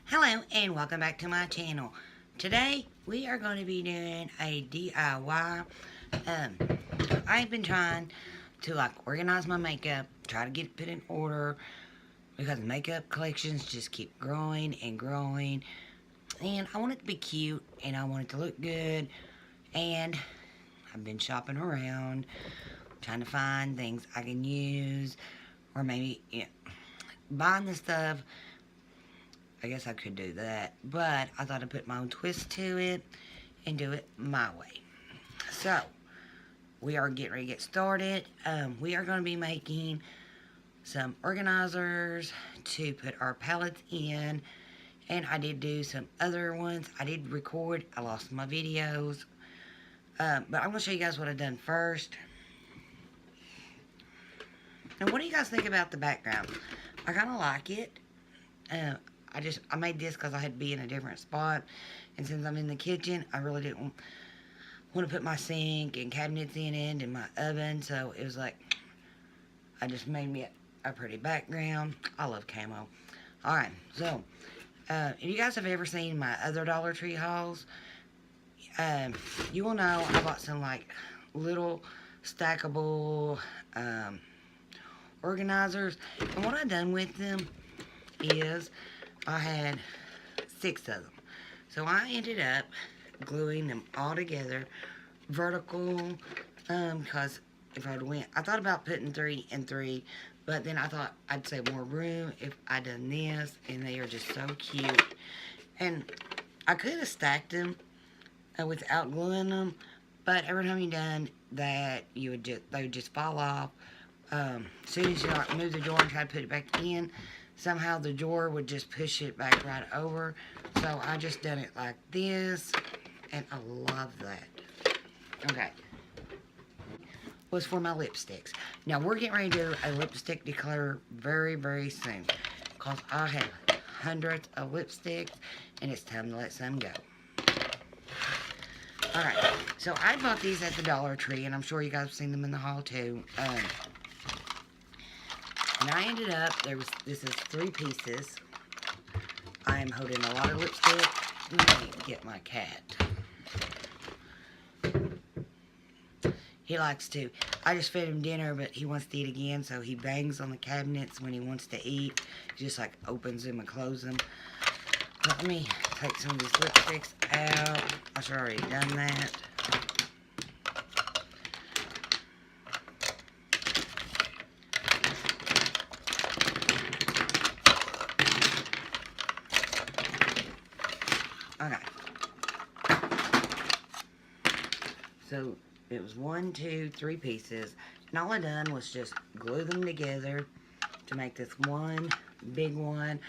Hello and welcome back to my channel. Today we are going to be doing a DIY. I've been trying to organize my makeup, try to get it put in order because makeup collections just keep growing and growing. And I want it to be cute and I want it to look good. And I've been shopping around trying to find things I can use or maybe buying the stuff. I guess I could do that, but I thought I'd put my own twist to it and do it my way. So, we are getting ready to get started. We are going to be making some organizers to put our palettes in, and I did do some other ones. I did record. I lost my videos, but I'm going to show you guys what I've done first. Now, what do you guys think about the background? I kind of like it. I made this because I had to be in a different spot. And since I'm in the kitchen, I really didn't want to put my sink and cabinets in it and my oven. So it was like, I just made me a pretty background. I love camo. Alright, so, if you guys have ever seen my other Dollar Tree hauls, you will know I bought some little stackable organizers. And what I've done with them is I had 6 of them. So I ended up gluing them all together vertical because if I thought about putting 3 and 3, but then I thought I'd save more room if I done this, and they are just so cute. And I could have stacked them without gluing them, but every time you done that, they would just fall off. As soon as you move the drawer and try to put it back in, somehow the drawer would just push it back right over. So I just done it like this, and I love that. Okay. Was for my lipsticks. Now we're getting ready to do a lipstick declare very, very soon, because I have hundreds of lipsticks, and it's time to let some go. Alright, so I bought these at the Dollar Tree, and I'm sure you guys have seen them in the haul too. And I ended up, this is 3 pieces. I am holding a lot of lipstick. Let me get my cat. He likes to, I just fed him dinner, but he wants to eat again, so he bangs on the cabinets when he wants to eat. He just opens them and closes them. Let me take some of these lipsticks out. I should already done that. Okay. So it was 1, 2, 3 pieces, and all I done was just glue them together to make this one big one.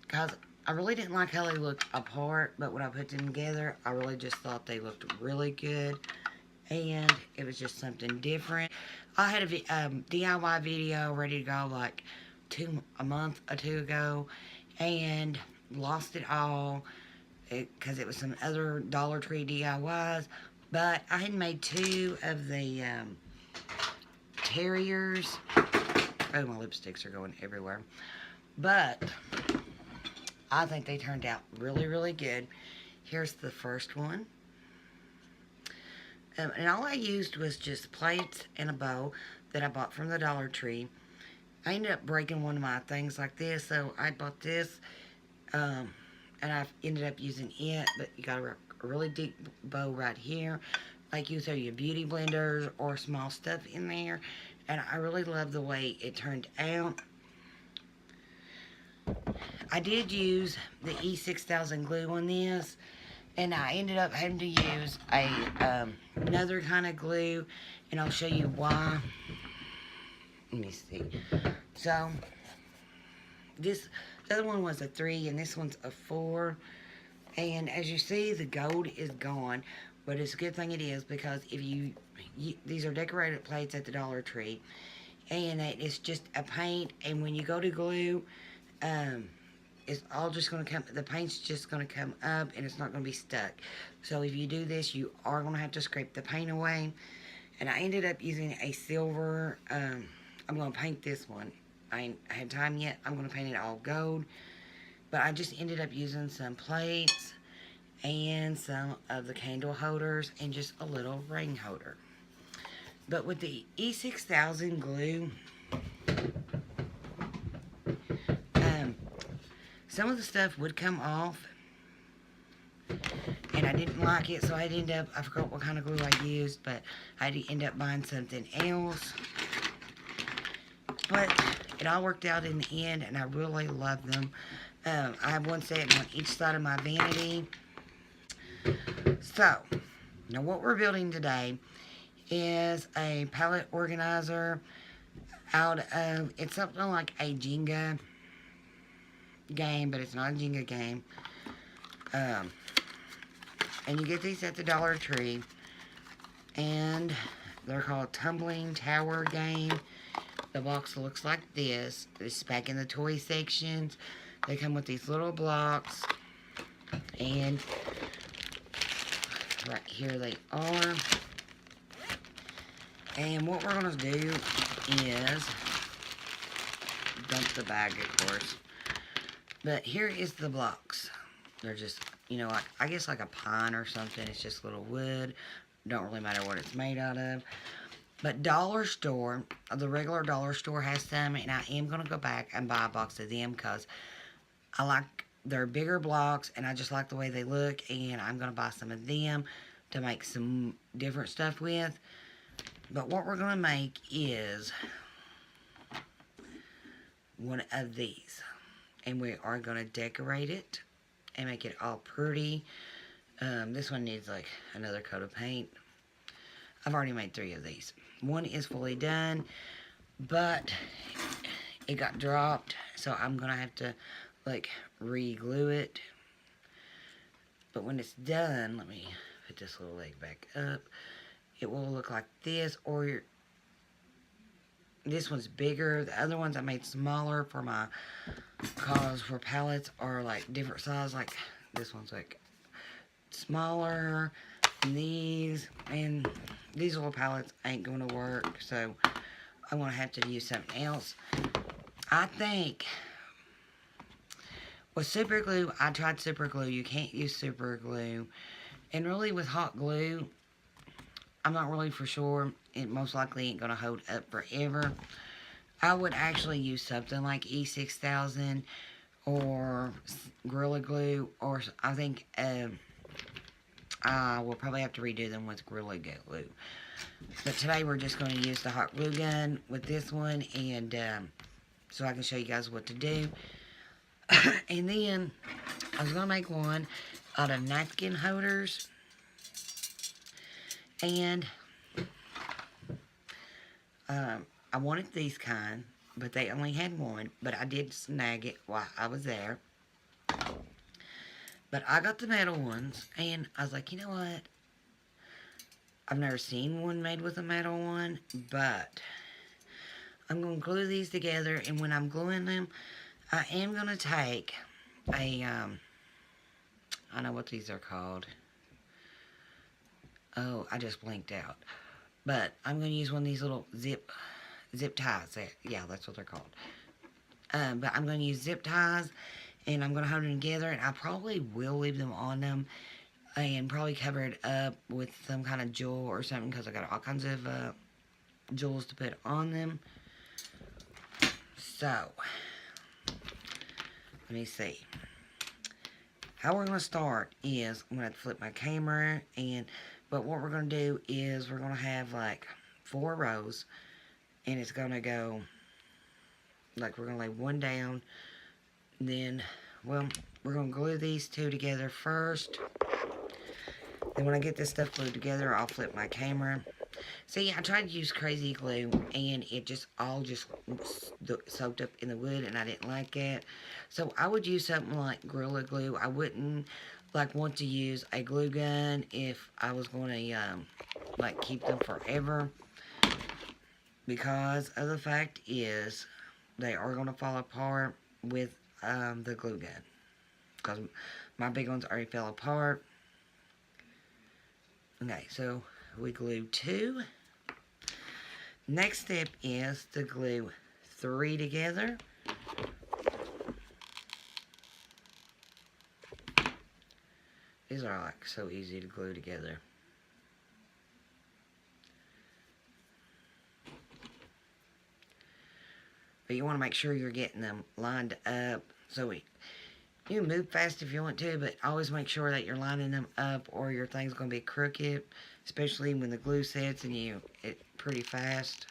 Cause I really didn't like how they looked apart, but when I put them together, I really just thought they looked really good, and it was just something different. I had a DIY video ready to go a month or 2 ago, and lost it all because it was some other Dollar Tree DIYs. But I had made 2 of the terriers. Oh, my lipsticks are going everywhere. But I think they turned out really, really good. Here's the first one. And all I used was just plates and a bow that I bought from the Dollar Tree. I ended up breaking one of my things like this, so I bought this. And I ended up using it, but you got a really deep bow right here. You throw your beauty blenders or small stuff in there. And I really love the way it turned out. I did use the E6000 glue on this, and I ended up having to use another kind of glue, and I'll show you why. Let me see. So, the other one was a 3, and this one's a 4. And as you see, the gold is gone, but it's a good thing it is, because if these are decorated plates at the Dollar Tree, and it's just a paint, and when you go to glue, it's all just going to come, the paint's just going to come up, and it's not going to be stuck. So if you do this, you are going to have to scrape the paint away. And I ended up using a silver, I'm going to paint this one. I ain't had time yet. I'm going to paint it all gold. But I just ended up using some plates and some of the candle holders and just a little ring holder. But with the E6000 glue, some of the stuff would come off, and I didn't like it, so I forgot what kind of glue I used, but I had to end up buying something else. But it all worked out in the end, and I really love them. I have one set on each side of my vanity. So, now what we're building today is a palette organizer out of, it's something like a Jenga game, but it's not a Jenga game. And you get these at the Dollar Tree, and they're called Tumbling Tower Game. The box looks like this. It's back in the toy sections. They come with these little blocks, and right here they are. And what we're going to do is dump the bag, of course. But here is the blocks. They're just, you know, like, I guess like a pine or something. It's just little wood. Don't really matter what it's made out of. But Dollar Store, the regular Dollar Store has some, and I am going to go back and buy a box of them because I like their bigger blocks, and I just like the way they look, and I'm going to buy some of them to make some different stuff with. But what we're going to make is one of these, and we are going to decorate it and make it all pretty. This one needs like another coat of paint. I've already made 3 of these. One is fully done, but it got dropped, so I'm gonna have to like re-glue it. But when it's done, let me put this little leg back up. It will look like this, or this one's bigger. The other ones I made smaller for my cause for palettes are like different size. Like this one's like smaller than these, and these little palettes ain't going to work, so I'm going to have to use something else. I think with super glue, I tried super glue. You can't use super glue. And really with hot glue, I'm not really for sure. It most likely ain't going to hold up forever. I would actually use something like E6000 or Gorilla Glue, or I think I will probably have to redo them with Gorilla Glue. But today we're just going to use the hot glue gun with this one, and so I can show you guys what to do. And then I was going to make one out of napkin holders, and I wanted these kind, but they only had one, but I did snag it while I was there. But I got the metal ones, and I was like, you know what? I've never seen one made with a metal one, but I'm going to glue these together, and when I'm gluing them, I am going to take a, I know what these are called. Oh, I just blinked out. But I'm going to use one of these little zip ties. Yeah, that's what they're called. But I'm going to use zip ties, and I'm going to hold them together, and I probably will leave them on them and probably cover it up with some kind of jewel or something, because I got all kinds of jewels to put on them. So, let me see. How we're going to start is I'm going to flip my camera, but what we're going to do is we're going to have like 4 rows, and it's going to go like we're going to lay one down, then, well, we're going to glue these 2 together first. Then when I get this stuff glued together, I'll flip my camera. See, I tried to use crazy glue, and it just all soaked up in the wood, and I didn't like it. So I would use something like Gorilla Glue. I wouldn't like want to use a glue gun if I was going to like keep them forever, because of the fact is they are going to fall apart with the glue gun, because my big ones already fell apart. Okay, so we glue 2. Next step is to glue 3 together. These are like so easy to glue together. But you want to make sure you're getting them lined up. So you can move fast if you want to, but always make sure that you're lining them up or your thing's going to be crooked, especially when the glue sets and it pretty fast.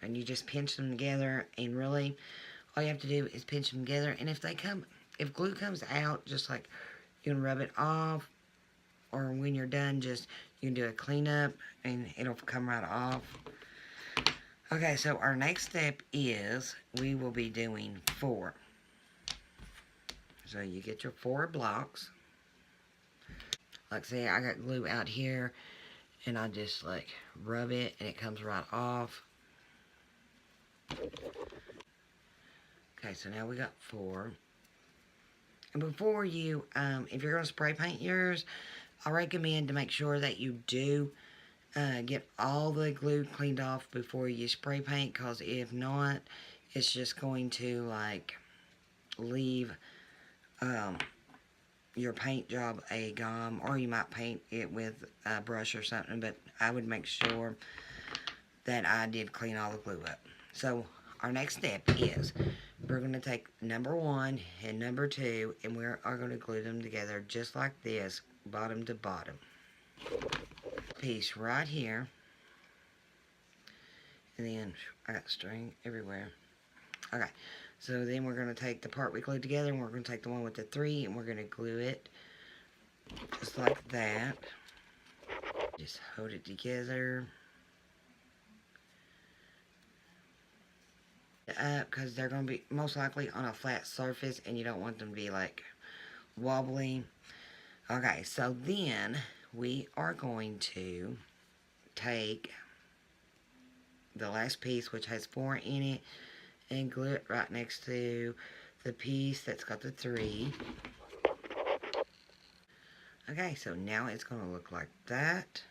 And you just pinch them together, and really all you have to do is pinch them together. And if glue comes out, just like you can rub it off, or when you're done, just you can do a cleanup and it'll come right off. Okay, so our next step is we will be doing 4. So you get your 4 blocks. Like say I got glue out here and I just like rub it and it comes right off. Okay, so now we got 4. And before you, if you're going to spray paint yours, I recommend to make sure that you do get all the glue cleaned off before you spray paint, because if not, it's just going to like leave your paint job a gum, or you might paint it with a brush or something. But I would make sure that I did clean all the glue up. So our next step is we're going to take number 1 and number 2, and we are going to glue them together just like this, bottom to bottom. Piece right here, and then I got string everywhere. Okay, so then we're going to take the part we glued together, and we're going to take the one with the 3, and we're going to glue it just like that. Just hold it together up, because they're going to be most likely on a flat surface and you don't want them to be like wobbly. Okay, so then we are going to take the last piece, which has 4 in it, and glue it right next to the piece that's got the 3. Okay, so now it's going to look like that.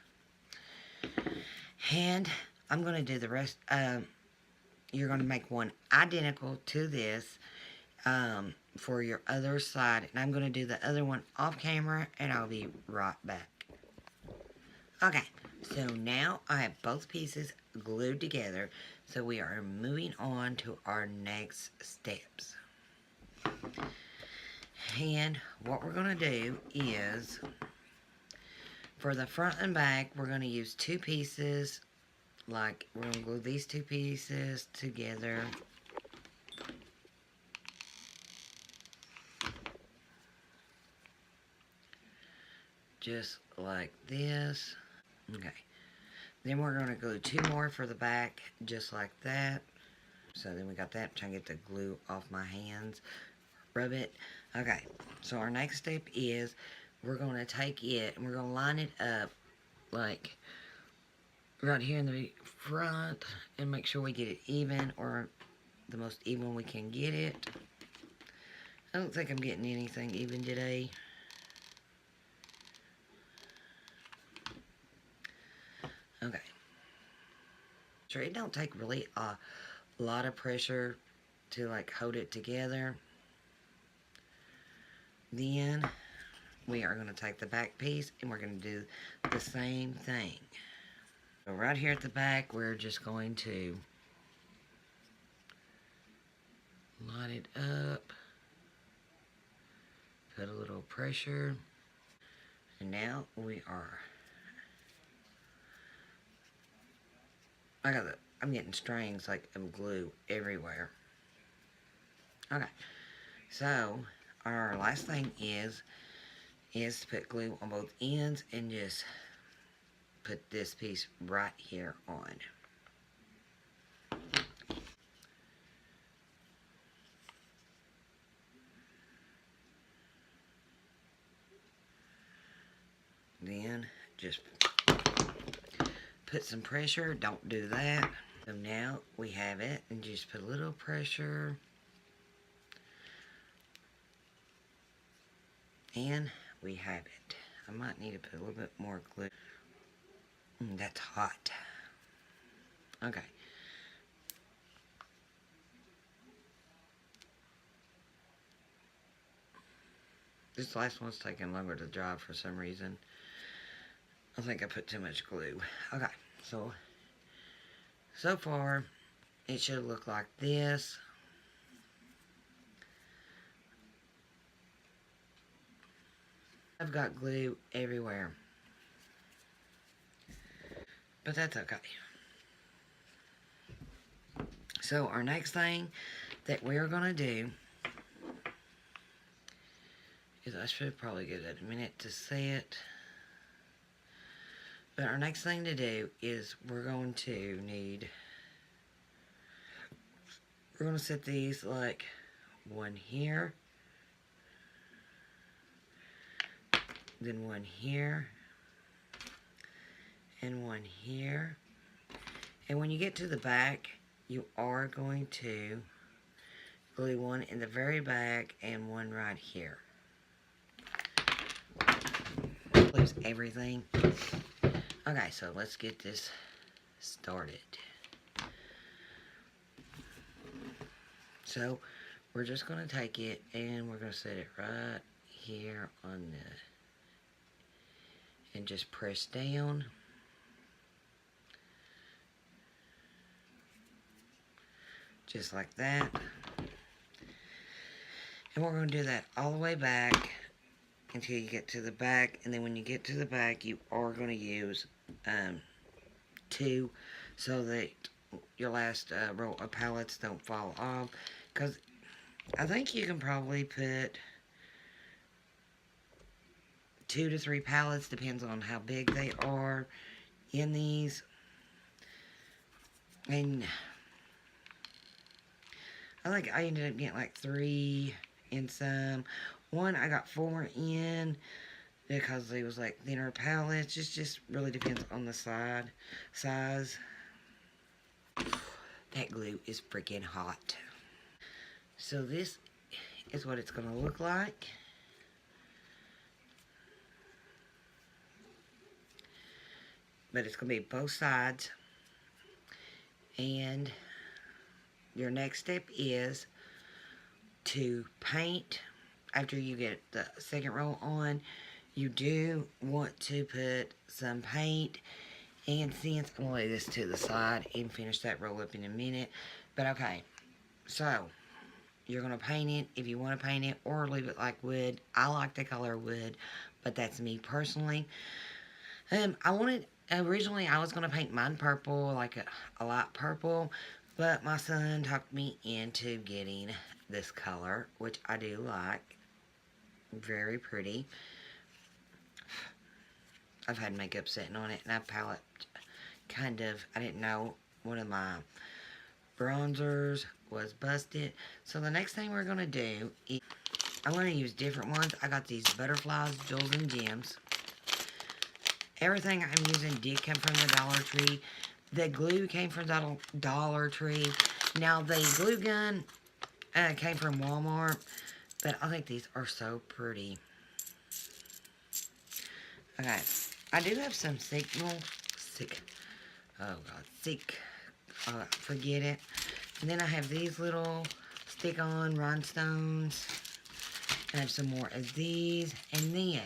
And I'm going to do the rest. You're going to make one identical to this for your other side. And I'm going to do the other one off camera, and I'll be right back. Okay, so now I have both pieces glued together. So we are moving on to our next steps. And what we're going to do is, for the front and back, we're going to use 2 pieces. Like, we're going to glue these 2 pieces together. Just like this. Okay. Then we're going to glue 2 more for the back, just like that. So then we got that. I'm trying to get the glue off my hands. Rub it. Okay. So our next step is we're going to take it and we're going to line it up like right here in the front and make sure we get it even, or the most even we can get it. I don't think I'm getting anything even today. Okay. So it don't take really a lot of pressure to like hold it together. Then we are going to take the back piece and we're going to do the same thing. So right here at the back, we're just going to line it up, put a little pressure, and now we are, I'm getting strings like of glue everywhere. Okay, so our last thing is to put glue on both ends and just put this piece right here on. Then just put some pressure. Don't do that. So now we have it, and just put a little pressure. And we have it. I might need to put a little bit more glue. That's hot. Okay. This last one's taking longer to dry for some reason. I think I put too much glue. Okay, so far, it should look like this. I've got glue everywhere. But that's okay. So our next thing that we're going to do is, I should probably give it a minute to set. But our next thing to do is we're going to set these like one here, then one here, and one here. And when you get to the back, you are going to glue one in the very back and one right here. Glues everything. Okay, so let's get this started. So we're just going to take it and we're going to set it right here on and just press down. Just like that. And we're going to do that all the way back until you get to the back. And then when you get to the back, you are going to use 2 so that your last row of pallets don't fall off. Because I think you can probably put 2 to 3 pallets, depends on how big they are, in these. And I think I ended up getting like 3 in some. One I got 4 in because they was like thinner pallets. Just really depends on the size. That glue is freaking hot. So this is what it's going to look like. But it's going to be both sides. And your next step is to paint. After you get the second row on, you do want to put some paint. And since I'm going to lay this to the side and finish that roll up in a minute. But okay, so you're going to paint it if you want to paint it, or leave it like wood. I like the color wood, but that's me personally. Originally I was going to paint mine purple, like a light purple, but my son talked me into getting this color, which I do like. Very pretty. I've had makeup sitting on it, and I've palette I didn't know one of my bronzers was busted. So the next thing we're going to do is, I'm going to use different ones. I got these butterflies, jewels, and gems. Everything I'm using did come from the Dollar Tree. The glue came from the Dollar Tree. Now the glue gun came from Walmart, but I think these are so pretty. Okay, I do have some forget it. And then I have these little stick-on rhinestones. I have some more of these. And then,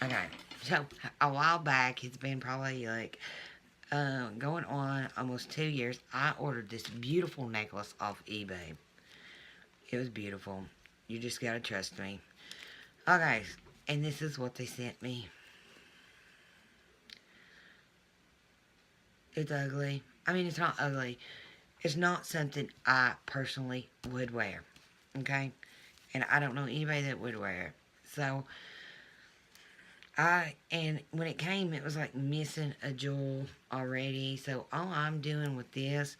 okay, so a while back, it's been probably like going on almost 2 years, I ordered this beautiful necklace off eBay. It was beautiful. You just gotta trust me. Okay, and this is what they sent me. It's ugly. I mean, it's not ugly. It's not something I personally would wear. Okay? And I don't know anybody that would wear it. So, and when it came, it was like missing a jewel already. So, all I'm doing with this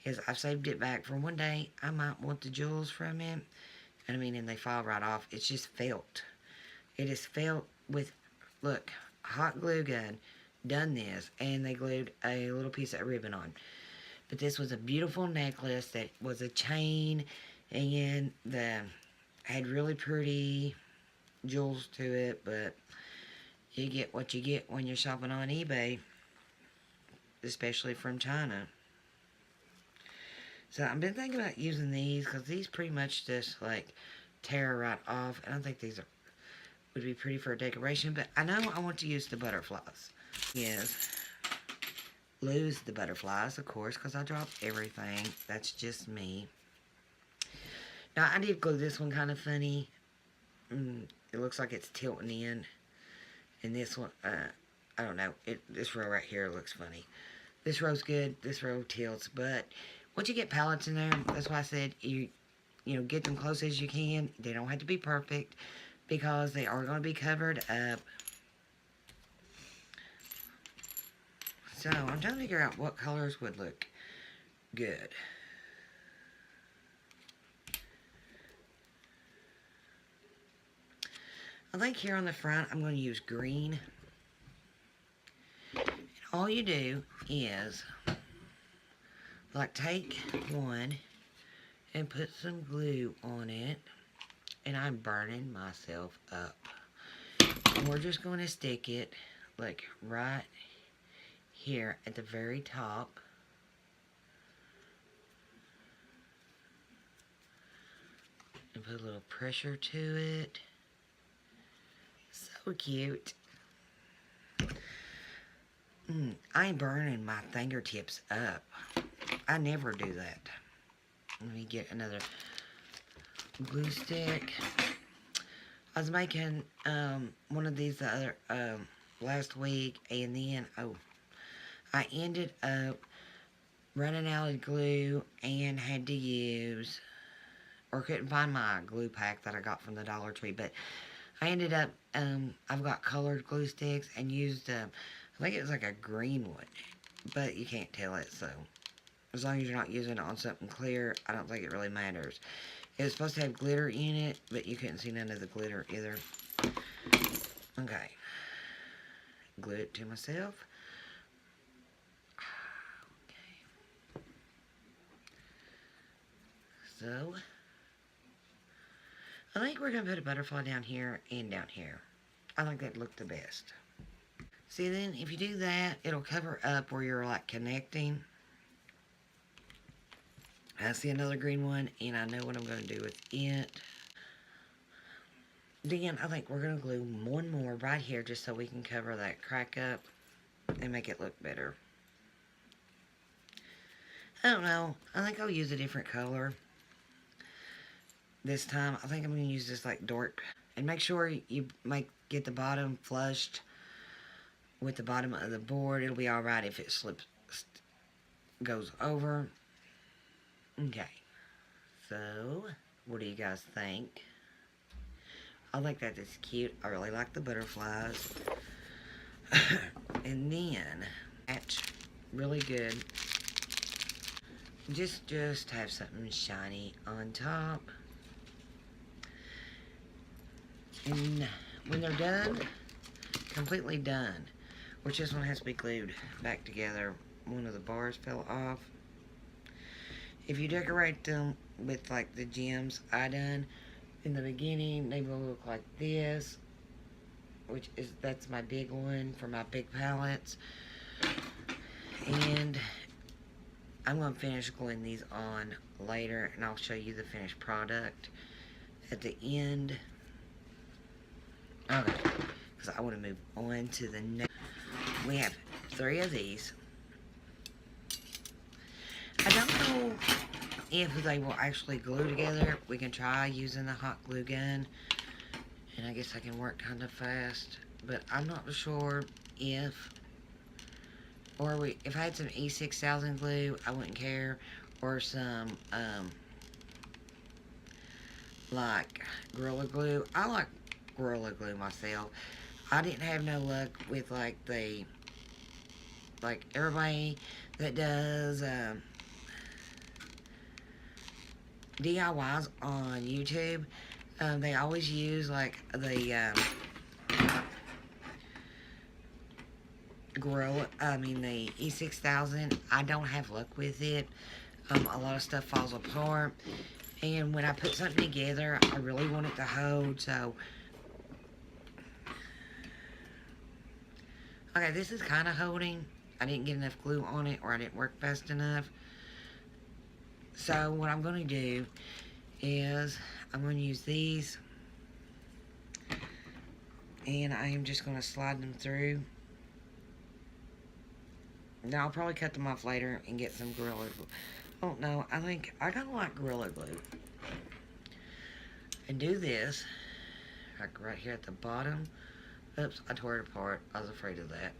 is I've saved it back for one day. I might want the jewels from it. And I mean, and they fall right off. It's just felt. It is felt with, look, hot glue gun. Done this, and they glued a little piece of ribbon on. But this was a beautiful necklace that was a chain, and had really pretty jewels to it, but you get what you get when you're shopping on eBay, especially from China. So I've been thinking about using these, because these pretty much just like tear right off. And I think these would be pretty for a decoration, but I know I want to use the butterflies. Yes. Lose the butterflies, of course, because I drop everything. That's just me. Now, I did glue this one kind of funny. It looks like it's tilting in. And this one, I don't know. This row right here looks funny. This row's good. This row tilts. But once you get palettes in there, that's why I said you get them close as you can. They don't have to be perfect because they are going to be covered up. So, I'm trying to figure out what colors would look good. I think here on the front, I'm going to use green. And all you do is, like, take one and put some glue on it. And I'm burning myself up. And we're just going to stick it, like, right here at the very top. And put a little pressure to it. So cute. I'm burning my fingertips up. I never do that. Let me get another glue stick. I was making one of these the other last week, and then I ended up running out of glue and had to use, or couldn't find my glue pack that I got from the Dollar Tree, but I ended up, I've got colored glue sticks and used, I think it was like a green one, but you can't tell it, so as long as you're not using it on something clear, I don't think it really matters. It was supposed to have glitter in it, but you couldn't see none of the glitter either. Okay. Glue it to myself. So, I think we're going to put a butterfly down here and down here. I think that'd look the best. See, then, if you do that, it'll cover up where you're, like, connecting. I see another green one, and I know what I'm going to do with it. Then, I think we're going to glue one more right here just so we can cover that crack up and make it look better. I don't know. I think I'll use a different color this time. I think I'm going to use this like dark. And make sure you get the bottom flushed with the bottom of the board. It'll be alright if it goes over. Okay. So, what do you guys think? I think that is cute. I really like the butterflies. And then, that's really good. Just have something shiny on top. And when they're done, completely done, which this one has to be glued back together. One of the bars fell off. If you decorate them with like the gems I done in the beginning, they will look like this, that's my big one for my big palettes. And I'm going to finish gluing these on later, and I'll show you the finished product at the end. Okay, because I want to move on to the next. We have 3 of these. I don't know if they will actually glue together. We can try using the hot glue gun, and I guess I can work kind of fast, but I'm not sure if I had some E6000 glue, I wouldn't care, or some like Gorilla Glue. I like Gorilla Glue myself. I didn't have no luck with like everybody that does DIYs on YouTube. They always use like the the E6000. I don't have luck with it. A lot of stuff falls apart, and when I put something together, I really want it to hold. So, okay, this is kind of holding. I didn't get enough glue on it, or I didn't work fast enough. So what I'm going to do is I'm going to use these, and I am just going to slide them through. Now I'll probably cut them off later and get some Gorilla Glue. I don't know, I think I kind of like Gorilla Glue. And do this, like right here at the bottom. Oops, I tore it apart. I was afraid of that.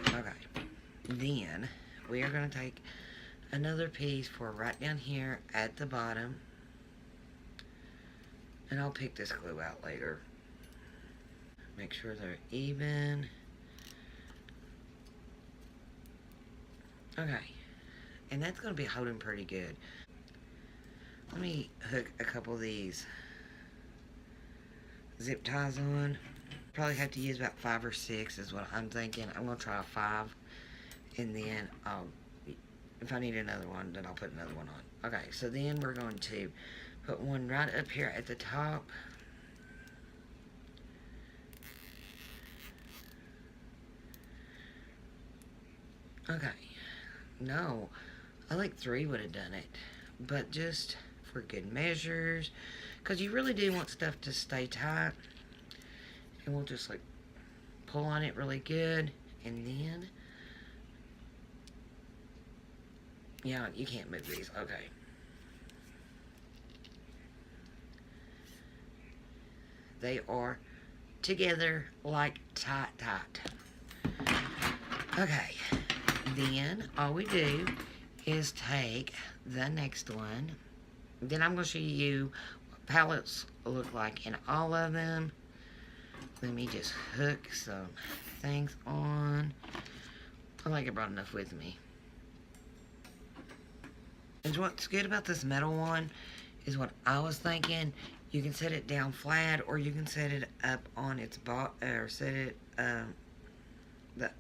Okay, then we are going to take another piece for right down here at the bottom, and I'll pick this glue out later. Make sure they're even. Okay, and that's going to be holding pretty good. Let me hook a couple of these zip ties on. Probably have to use about 5 or 6 is what I'm thinking. I'm going to try 5, and then if I need another one, then I'll put another one on. Okay, so then we're going to put one right up here at the top. Okay, no, I think 3 would have done it, but just for good measures, because you really do want stuff to stay tight. And we'll just like pull on it really good, and then, yeah, you can't move these. Okay. They are together like tight. Okay. Then all we do is take the next one. Then I'm going to show you what palettes look like in all of them. Let me just hook some things on. I think I brought enough with me. And what's good about this metal one is what I was thinking. You can set it down flat, or you can set it up on its or set it the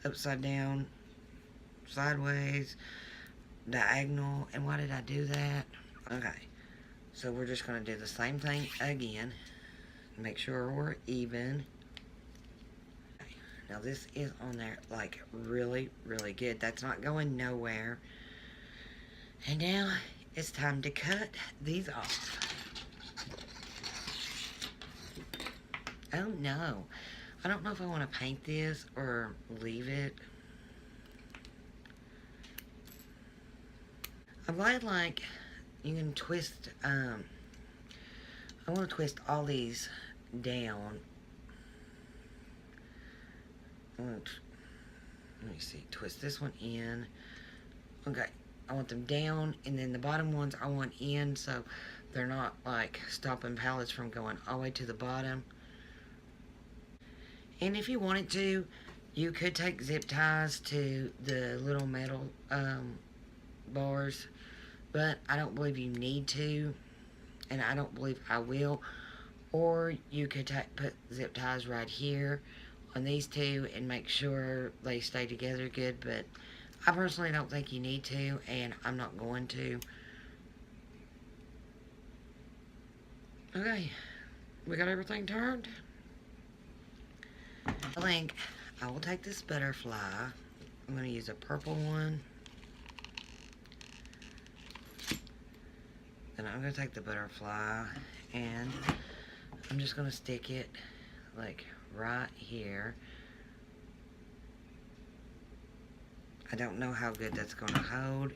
upside down, sideways, diagonal. And why did I do that? Okay, so we're just going to do the same thing again. Make sure we're even. Okay. Now this is on there like really good. That's not going nowhere. And now it's time to cut these off. Oh no, I don't know if I want to paint this or leave it. I'm glad like you can twist, I want to twist all these down. Let me see, twist this one in. Okay, I want them down, and then the bottom ones I want in, so they're not like stopping pallets from going all the way to the bottom. And if you wanted to, you could take zip ties to the little metal bars, but I don't believe you need to, and I don't believe I will. Or you could put zip ties right here on these two and make sure they stay together good, but I personally don't think you need to, and I'm not going to. Okay, we got everything turned. I think I will take this butterfly. I'm going to use a purple one. Then I'm going to take the butterfly, and I'm just going to stick it like right here. I don't know how good that's going to hold.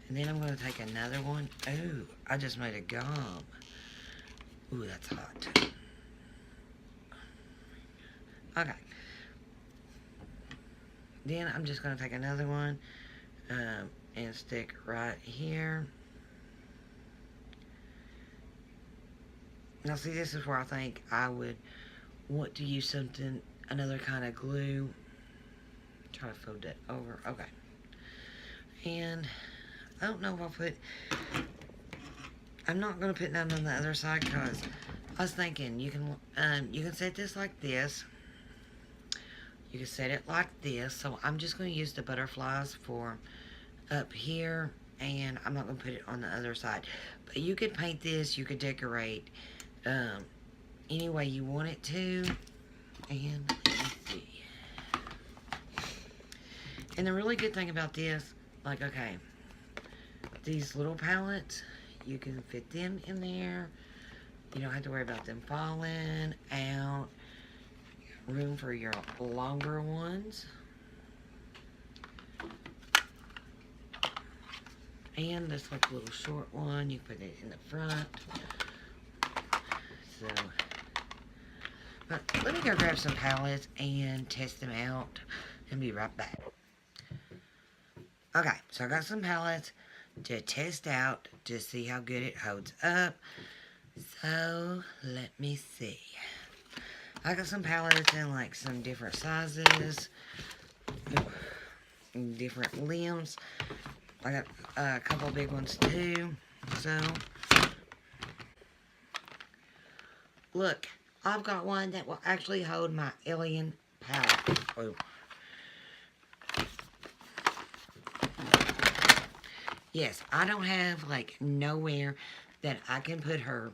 And then I'm going to take another one. Ooh, I just made a gum. Ooh, that's hot. Okay. Then I'm just going to take another one and stick right here. Now see, this is where I think I would want to use something, another kind of glue. Try to fold that over. Okay. And I don't know if I'll put, I'm not going to put none on the other side, because I was thinking you can set this like this. You can set it like this. So I'm just going to use the butterflies for up here, and I'm not going to put it on the other side. But you could paint this, you could decorate any way you want it to. And let me see. And the really good thing about this, like, okay, these little palettes, you can fit them in there. You don't have to worry about them falling out. Room for your longer ones. And this like little short one, you put it in the front. So, but let me go grab some palettes and test them out and be right back. Okay, so I got some palettes to test out to see how good it holds up. So, let me see. I got some palettes in like some different sizes, different limbs. I got a couple of big ones too. So, look, I've got one that will actually hold my alien palette. Oh. Yes, I don't have like nowhere that I can put her.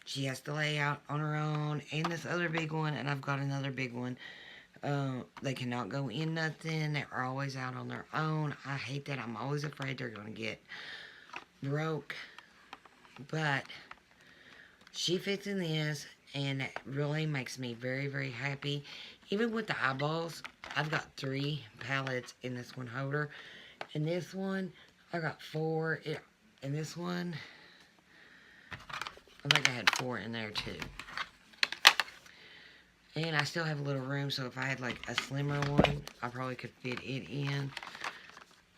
She has to lay out on her own, and this other big one, and I've got another big one. They cannot go in nothing. They're always out on their own. I hate that. I'm always afraid they're going to get broke. But she fits in this, and it really makes me very, very happy. Even with the eyeballs, I've got 3 palettes in this one holder. And this one, I got 4. And this one, I think I had 4 in there too. And I still have a little room, so if I had like a slimmer one, I probably could fit it in.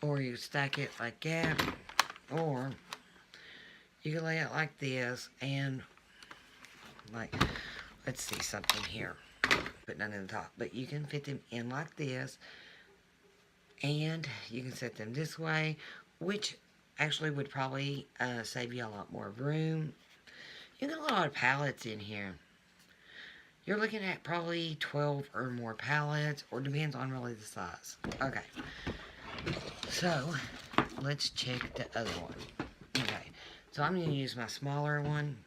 Or you stack it like that. Or you can lay it like this and like, let's see something here. Put none in the top. But you can fit them in like this. And you can set them this way, which actually would probably save you a lot more room. You get a lot of palettes in here. You're looking at probably 12 or more palettes, or depends on really the size. Okay, so let's check the other one. Okay, so I'm going to use my smaller one,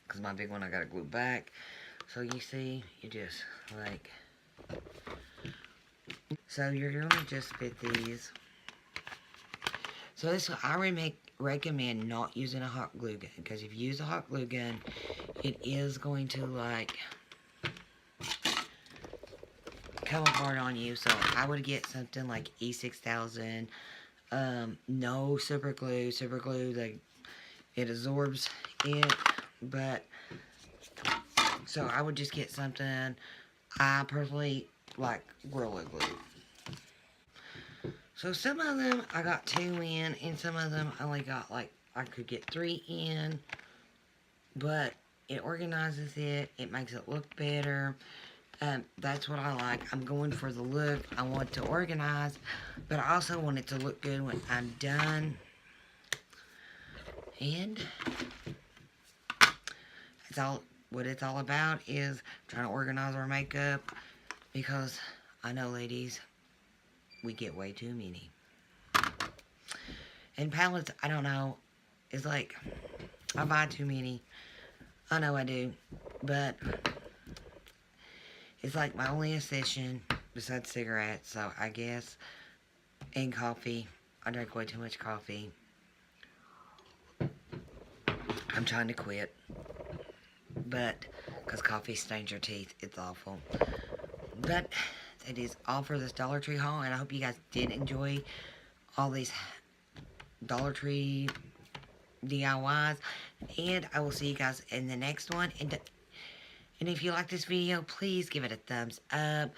because my big one I got to glue back. So you see, you just like, so you're going to just fit these. So this, I recommend not using a hot glue gun, because if you use a hot glue gun, it is going to like come apart on you. So I would get something like E6000. No super glue. Super glue, it absorbs it. But so I would just get something. I personally like Gorilla Glue. So some of them I got 2 in, and some of them I only got like, I could get 3 in. But it organizes it. It makes it look better. That's what I like. I'm going for the look. I want to organize, but I also want it to look good when I'm done. And it's all, what it's all about is trying to organize our makeup, because I know, ladies, we get way too many. And palettes, I don't know, it's like, I buy too many. I know I do, but it's like my only obsession besides cigarettes, so I guess, and coffee. I drink way too much coffee. I'm trying to quit, but, because coffee stains your teeth, it's awful. But that is all for this Dollar Tree haul, and I hope you guys did enjoy all these Dollar Tree DIYs, and I will see you guys in the next one. And if you like this video, please give it a thumbs up,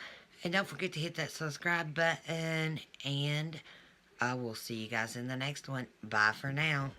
and don't forget to hit that subscribe button, and I will see you guys in the next one. Bye for now.